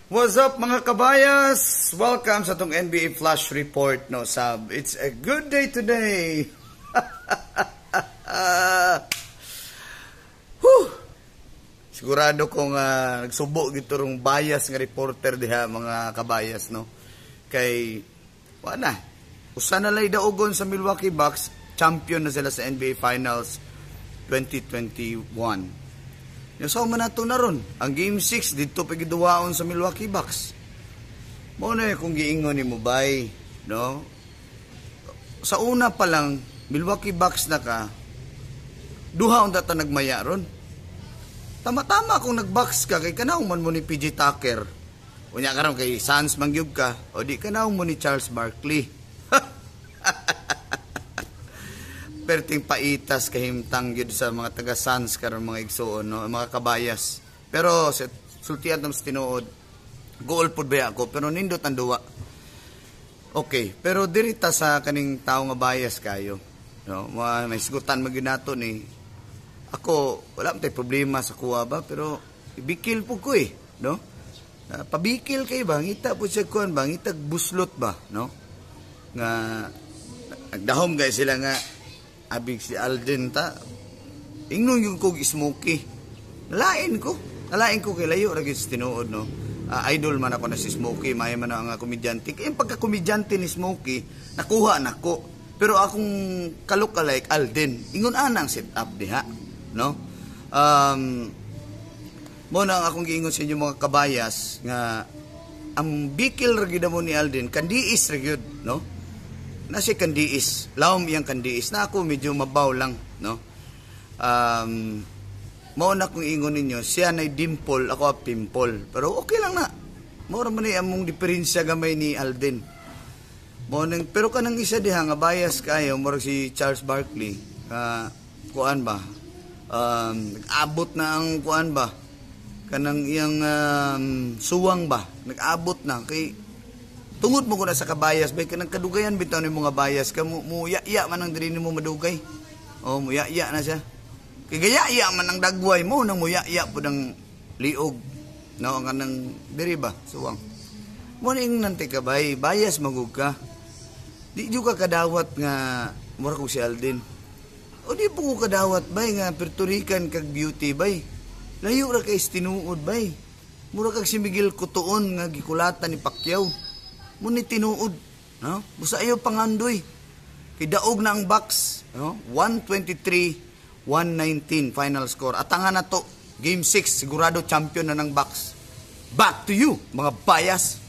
What's up mga kabayas? Welcome sa itong NBA Flash Report, no sab. It's a good day today. Sigurado kong nagsubo gito rong bias nga reporter diha mga kabayas, no. Kay wala. Usa na lay daogon sa Milwaukee Bucks, champion na sila sa NBA Finals 2021. Yung sa man nato na ron, ang Game 6 dito pa giduwaon sa Milwaukee Bucks. Mo na kung giingon ni mo bay, no? Sa una pa lang, Milwaukee Bucks na ka, duha unta ta nagmaya ron. Tama-tama kung nag-box ka, kay kanaw man mo ni PJ Tucker. Unya karon kay Suns mangyub ka, o di kanaw mo ni Charles Barkley. Perting paitas kahimtang yun sa mga taga-Suns karon mga igsoon, no? Mga kabayas. Pero sultian tam sa tinuod, goal pod ba ako, pero nindot ang duwa. Okay, pero dirita sa kaning tao nga bias kayo, no? May sigutan maginato ni ako, wala man tay problema sa kuha ba, pero ibikil po ko no? Pabikil kayo ba, ngita po siya kuhan ba, ngitag buslot ba, no? Nga nagdahom guys sila nga abig si Alden ta ingnon yung kog smoky nalain ko kay layo ra gyud tinuod, no. Idol man ako na si Smokey, may man ang komedyante kay pagka komedyante ni Smokey nakuha nako, pero akong kalook-alike Alden ingon anang setup diha, no. Mo na akong giingon sa inyo mga kabayas nga ang bikil ra gyud mo ni Alden kandiis ra gyud, no. Na si kandiis, lawom iyang kandiis na ako medyo mabaw lang, no. Mao na kung ingon ninyo siya na dimple, ako a pimple, pero okay lang na. Mao ra man among diferensya gamay ni Alden. Mao nang pero kanang isa diha nga bias kayo mo si Charles Barkley, kuan ba, nag-abot na ang kuan ba kanang iyang suwang ba, nag-abot na kay tungod mo ko na sa kabayas, bay ka ng kadugayan bitaw ni mga bayas ka mo ya man ang diri nimo madugay. Oh, mo ya na siya. Kay gaya man ang dagway mo nang mo ya pud ang liog. No, ang kanang diri ba suwang. Mo ning nante ka bay, bayas magug ka. Di juga kadawat nga mura ko si Alden. O di po ko kadawat bay nga Puerto Rican kag beauty bay. Layo ra kay tinuod bay. Mura kag si Miguel Cotton nga gikulatan ni Pacquiao. Muni tinuod, no? Busa ayo pangandoy. Kay daog na ang Bucks, no? 123-119 final score. Atangan na to, Game 6 sigurado champion na ng Bucks. Back to you, mga bias.